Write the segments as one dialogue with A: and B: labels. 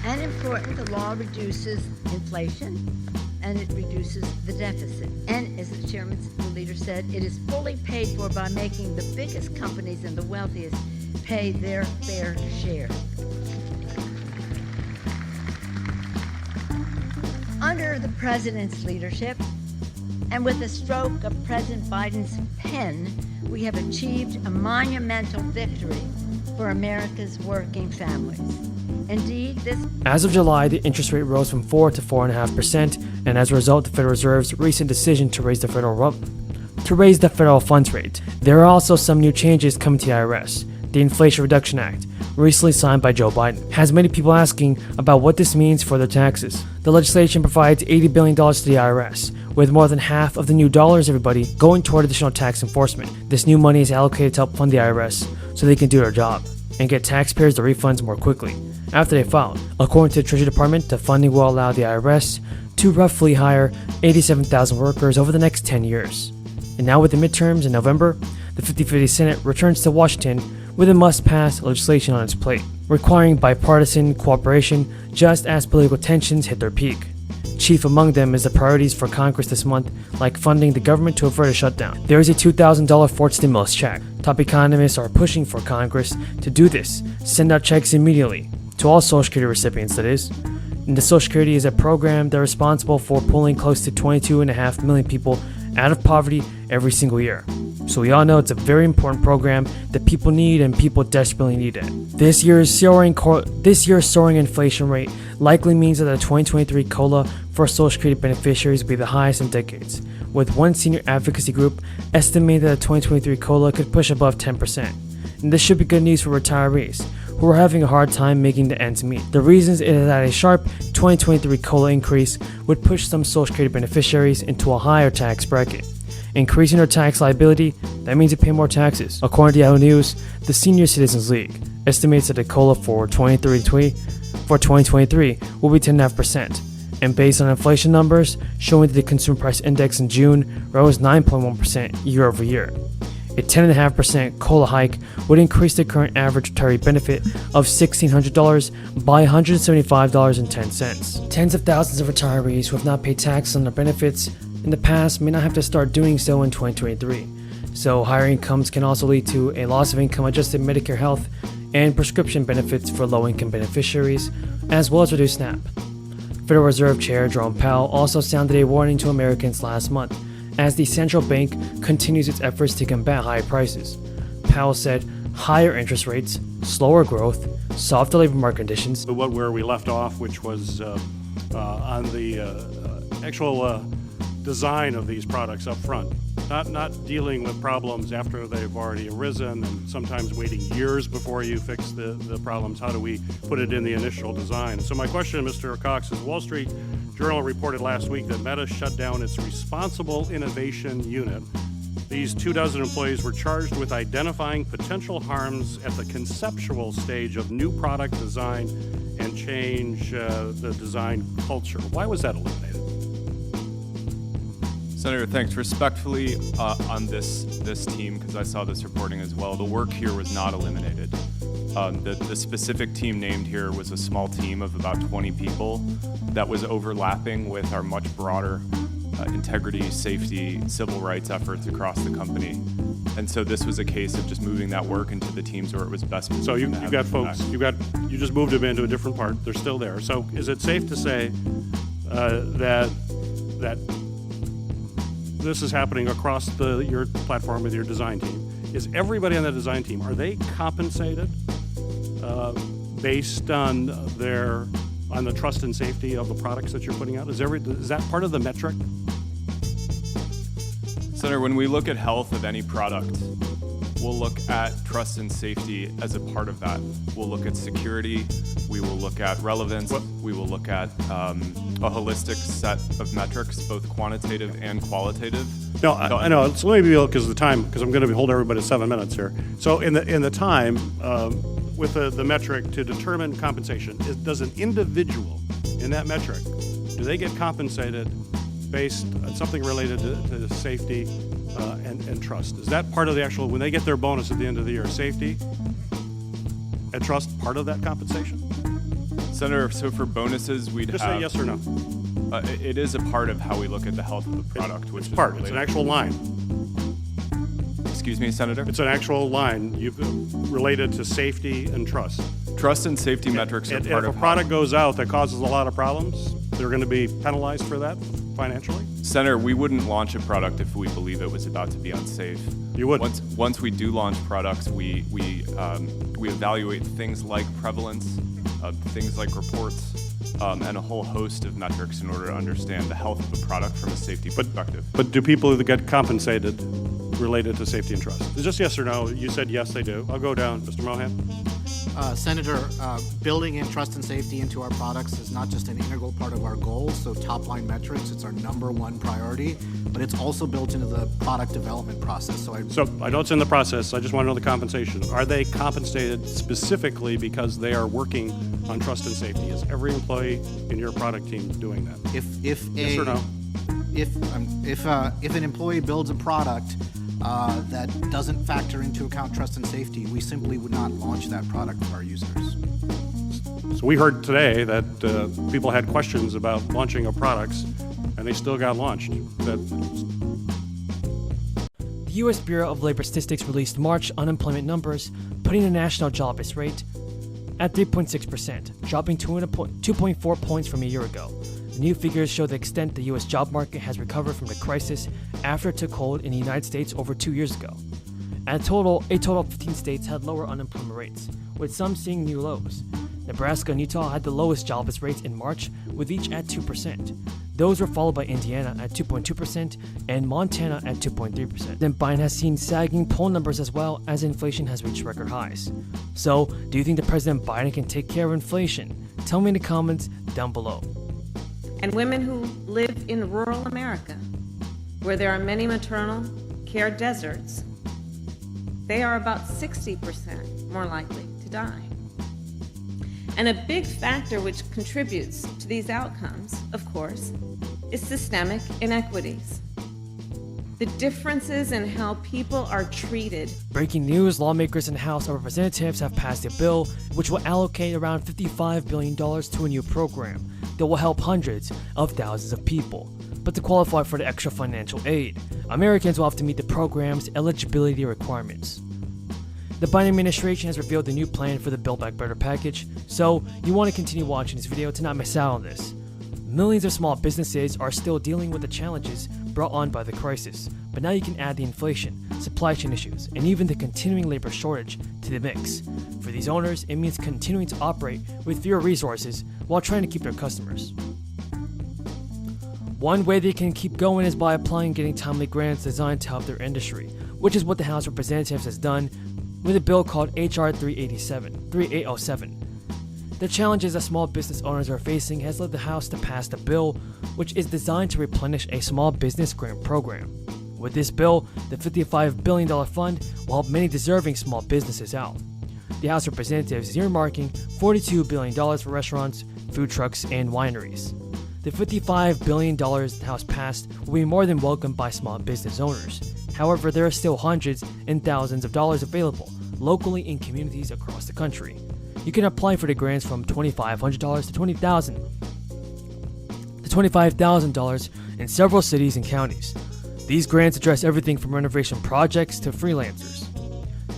A: And important, the law reduces inflation and it reduces the deficit. And as the leader said, it is fully paid for by making the biggest companies and the wealthiest pay their fair share. Under the president's leadership, and with the stroke of President Biden's pen, we have achieved a monumental victory for America's working families. Indeed,
B: As of July, the interest rate rose from 4 to 4.5%, and as a result, the Federal Reserve's recent decision to raise the federal funds rate. There are also some new changes coming to the IRS. The Inflation Reduction Act, recently signed by Joe Biden, has many people asking about what this means for their taxes. The legislation provides $80 billion to the IRS, with more than half of the new dollars, everybody, going toward additional tax enforcement. This new money is allocated to help fund the IRS so they can do their job and get taxpayers the refunds more quickly after they file. According to the Treasury Department, the funding will allow the IRS to roughly hire 87,000 workers over the next 10 years. And now with the midterms in November, the 50-50 Senate returns to Washington with a must-pass legislation on its plate, requiring bipartisan cooperation just as political tensions hit their peak. Chief among them is the priorities for Congress this month, like funding the government to avert a shutdown. There is a $2,000 Ford stimulus check. Top economists are pushing for Congress to do this, send out checks immediately, to all Social Security recipients, that is. And the Social Security is a program that's responsible for pulling close to 22.5 million people out of poverty every single year. So we all know it's a very important program that people need and people desperately need it. This year's soaring inflation rate likely means that the 2023 COLA for Social Security beneficiaries will be the highest in decades, with one senior advocacy group estimating that the 2023 COLA could push above 10%. And this should be good news for retirees who are having a hard time making the ends meet. The reasons is that a sharp 2023 COLA increase would push some Social Security beneficiaries into a higher tax bracket. Increasing their tax liability, that means you pay more taxes. According to Yahoo News, the Senior Citizens League estimates that the COLA for 2023 will be 10.5%. And based on inflation numbers, showing that the Consumer Price Index in June rose 9.1% year over year. A 10.5% COLA hike would increase the current average retiree benefit of $1,600 by $175.10. Tens of thousands of retirees who have not paid taxes on their benefits in the past may not have to start doing so in 2023. So higher incomes can also lead to a loss of income-adjusted Medicare health and prescription benefits for low-income beneficiaries, as well as reduced SNAP. Federal Reserve Chair Jerome Powell also sounded a warning to Americans last month as the central bank continues its efforts to combat high prices. Powell said higher interest rates, slower growth, softer labor market conditions.
C: Where we left off, which was on the actual design of these products up front, not dealing with problems after they've already arisen and sometimes waiting years before you fix the problems. How do we put it in the initial design? So my question, Mr. Cox, is Wall Street Journal reported last week that Meta shut down its Responsible Innovation Unit. These 24 employees were charged with identifying potential harms at the conceptual stage of new product design and change the design culture. Why was that eliminated?
D: Senator, thanks. Respectfully, on this team, because I saw this reporting as well, the work here was not eliminated. The specific team named here was a small team of about 20 people that was overlapping with our much broader integrity, safety, civil rights efforts across the company. And so this was a case of just moving that work into the teams where it was best.
C: So you've got folks, you just moved them into a different part. They're still there. So is it safe to say that this is happening across your platform with your design team? Is everybody on the design team, are they compensated based on the trust and safety of the products that you're putting out? Is that part of the metric?
D: Senator, when we look at health of any product, we'll look at trust and safety as a part of that. We'll look at security, we will look at relevance, we will look at a holistic set of metrics, both quantitative and qualitative.
C: No, I know. So let me be because of the time, because I'm going to hold everybody to 7 minutes here. So in the time, with the metric to determine compensation, does an individual in that metric, do they get compensated based on something related to safety and trust? Is that part of the actual, when they get their bonus at the end of the year, safety and trust part of that compensation?
D: Senator, so for bonuses, we'd
C: Just
D: have...
C: say yes or no.
D: It is a part of how we look at the health of the product, which
C: It's
D: is
C: part. It's
D: related.
C: an actual line.
D: Excuse me, Senator?
C: It's an actual line related to safety and trust.
D: Trust and safety metrics are
C: And
D: part
C: if
D: of
C: a product goes out that causes a lot of problems, they're going to be penalized for that financially?
D: Senator, we wouldn't launch a product if we believe it was about to be unsafe.
C: You wouldn't?
D: Once we do launch products, we evaluate things like prevalence, things like reports, and a whole host of metrics in order to understand the health of the product from a safety perspective.
C: But do people that get compensated related to safety and trust? It's just yes or no. You said yes, they do. I'll go down. Mr. Mohan?
E: Senator, building in trust and safety into our products is not just an integral part of our goals, so top-line metrics, it's our #1 priority, but it's also built into the product development process. So
C: I know it's in the process. I just want to know the compensation. Are they compensated specifically because they are working on trust and safety? Is every employee in your product team doing that? Yes or no?
E: If an employee builds a product that doesn't factor into account trust and safety, we simply would not launch that product for our users.
C: So we heard today that people had questions about launching of products, and they still got launched.
B: The U.S. Bureau of Labor Statistics released March unemployment numbers, putting the national jobless rate at 3.6%, dropping 2.4 points from a year ago. The new figures show the extent the U.S. job market has recovered from the crisis after it took hold in the United States over 2 years ago. A total of 15 states had lower unemployment rates, with some seeing new lows. Nebraska and Utah had the lowest jobless rates in March, with each at 2%. Those were followed by Indiana at 2.2% and Montana at 2.3%. President Biden has seen sagging poll numbers as well as inflation has reached record highs. So, do you think that President Biden can take care of inflation? Tell me in the comments down below.
F: And women who live in rural America, where there are many maternal care deserts, they are about 60% more likely to die. And a big factor which contributes to these outcomes, of course, is systemic inequities. The differences in how people are treated.
B: Breaking news, lawmakers in the House of Representatives have passed a bill which will allocate around $55 billion to a new program that will help hundreds of thousands of people. But to qualify for the extra financial aid, Americans will have to meet the program's eligibility requirements. The Biden administration has revealed the new plan for the Build Back Better package, so you want to continue watching this video to not miss out on this. Millions of small businesses are still dealing with the challenges brought on by the crisis, but now you can add the inflation, supply chain issues, and even the continuing labor shortage to the mix. For these owners, it means continuing to operate with fewer resources while trying to keep their customers. One way they can keep going is by applying and getting timely grants designed to help their industry, which is what the House of Representatives has done with a bill called H.R. 3807. The challenges that small business owners are facing has led the House to pass the bill, which is designed to replenish a small business grant program. With this bill, the $55 billion fund will help many deserving small businesses out. The House of Representatives is earmarking $42 billion for restaurants, food trucks, and wineries. The $55 billion the House passed will be more than welcomed by small business owners. However, there are still hundreds and thousands of dollars available locally in communities across the country. You can apply for the grants from $2,500 to $25,000 in several cities and counties. These grants address everything from renovation projects to freelancers.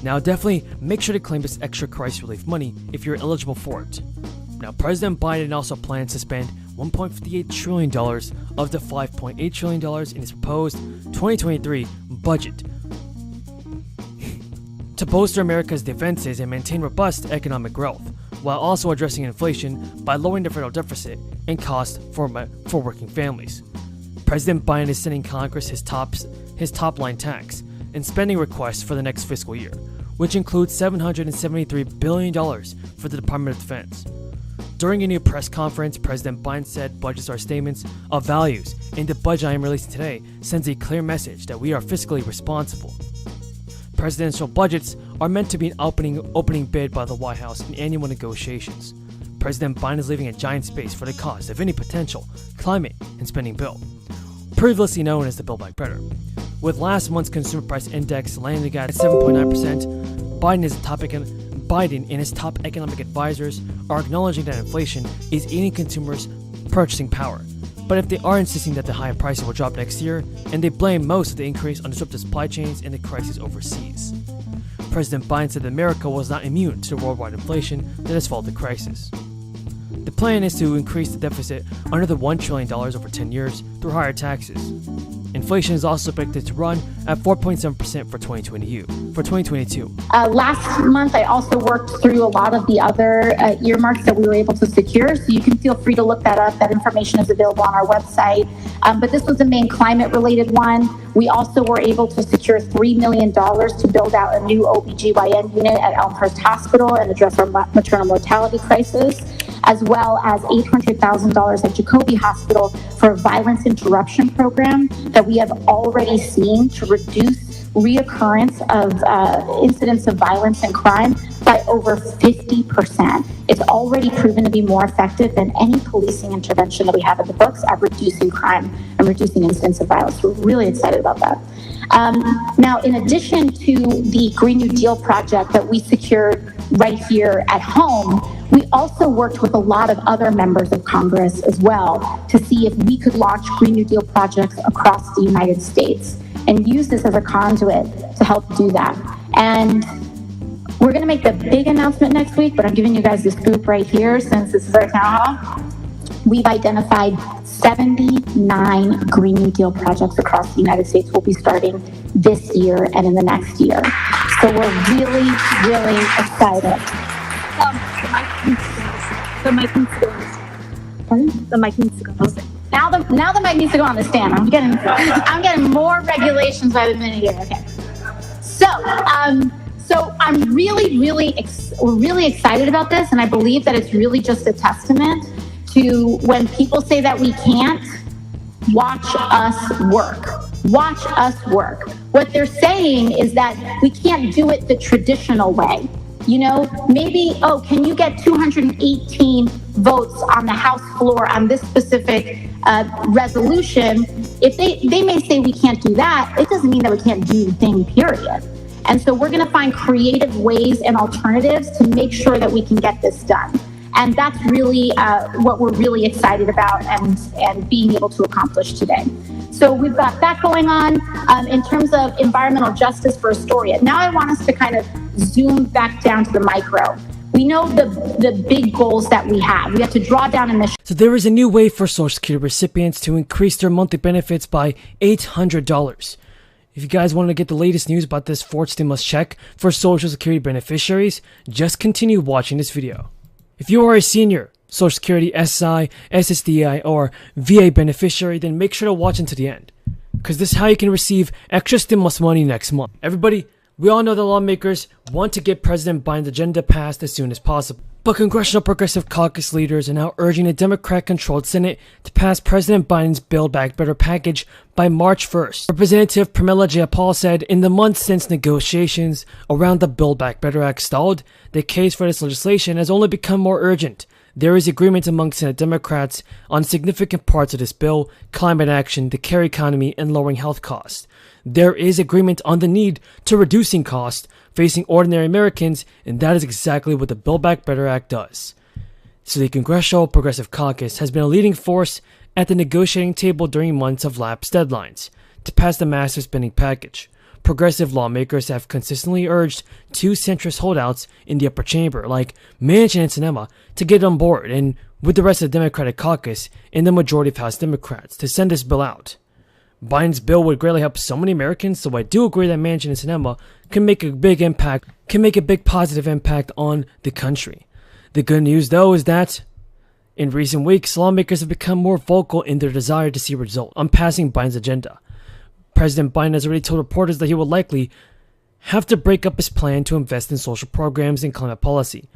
B: Now definitely make sure to claim this extra crisis relief money if you're eligible for it. Now President Biden also plans to spend $1.58 trillion of the $5.8 trillion in his proposed 2023 budget to bolster America's defenses and maintain robust economic growth, while also addressing inflation by lowering the federal deficit and costs for working families. President Biden is sending Congress his top-line tax and spending requests for the next fiscal year, which includes $773 billion for the Department of Defense. During a new press conference, President Biden said budgets are statements of values, and the budget I am releasing today sends a clear message that we are fiscally responsible. Presidential budgets are meant to be an opening bid by the White House in annual negotiations. President Biden is leaving a giant space for the cost of any potential climate and spending bill, previously known as the Build Back Better. With last month's consumer price index landing at 7.9%, Biden Biden and his top economic advisors are acknowledging that inflation is eating consumers' purchasing power. But if they are insisting that the high prices will drop next year, and they blame most of the increase on disrupted supply chains and the crisis overseas. President Biden said that America was not immune to the worldwide inflation that has followed the crisis. The plan is to increase the deficit under the $1 trillion over 10 years through higher taxes. Inflation is also expected to run at 4.7% for 2022.
G: Last month, I also worked through a lot of the other earmarks that we were able to secure, so you can feel free to look that up. That information is available on our website. But this was the main climate-related one. We also were able to secure $3 million to build out a new OBGYN unit at Elmhurst Hospital and address our maternal mortality crisis, as well as $800,000 at Jacobi Hospital for a violence interruption program that we have already seen to reduce reoccurrence of incidents of violence and crime by over 50%. It's already proven to be more effective than any policing intervention that we have in the books at reducing crime and reducing incidents of violence. We're really excited about that. Now, in addition to the Green New Deal project that we secured right here at home, we also worked with a lot of other members of Congress as well to see if we could launch Green New Deal projects across the United States and use this as a conduit to help do that. And we're going to make the big announcement next week, but I'm giving you guys the scoop right here since this is our town hall. We've identified 79 Green New Deal projects across the United States will be starting this year and in the next year. So we're really, really excited.
H: The mic needs to go on the stand. Pardon? The mic needs to go on the stand.
G: Now the mic needs to go on the stand. I'm getting more regulations by the minute here. Okay. So I'm we're really excited about this, and I believe that it's really just a testament to when people say that we can't, watch us work. Watch us work. What they're saying is that we can't do it the traditional way. You know, maybe, can you get 218 votes on the House floor on this specific resolution? If they may say we can't do that, it doesn't mean that we can't do the thing, period. And so we're going to find creative ways and alternatives to make sure that we can get this done. And that's really what we're really excited about and being able to accomplish today. So we've got that going on in terms of environmental justice for Astoria. Now I want us to kind of zoom back down to the micro. We know the big goals that we have. We have to draw down emissions.
B: So there is a new way for Social Security recipients to increase their monthly benefits by $800. If you guys want to get the latest news about this fourth stimulus check for Social Security beneficiaries, just continue watching this video. If you are a senior, Social Security, SSI, SSDI, or VA beneficiary, then make sure to watch until the end, because this is how you can receive extra stimulus money next month. Everybody, we all know the lawmakers want to get President Biden's agenda passed as soon as possible. But Congressional Progressive Caucus leaders are now urging the Democrat-controlled Senate to pass President Biden's Build Back Better package by March 1st. Representative Pramila Jayapal said in the months since negotiations around the Build Back Better Act stalled, the case for this legislation has only become more urgent. There is agreement among Senate Democrats on significant parts of this bill: climate action, the care economy, and lowering health costs. There is agreement on the need to reducing costs facing ordinary Americans, and that is exactly what the Build Back Better Act does. So the Congressional Progressive Caucus has been a leading force at the negotiating table during months of lapsed deadlines to pass the massive spending package. Progressive lawmakers have consistently urged two centrist holdouts in the upper chamber, like Manchin and Sinema, to get on board, and with the rest of the Democratic caucus and the majority of House Democrats to send this bill out. Biden's bill would greatly help so many Americans, so I do agree that Manchin and Sinema can make a big positive impact on the country. The good news, though, is that in recent weeks, lawmakers have become more vocal in their desire to see results on passing Biden's agenda. President Biden has already told reporters that he will likely have to break up his plan to invest in social programs and climate policy.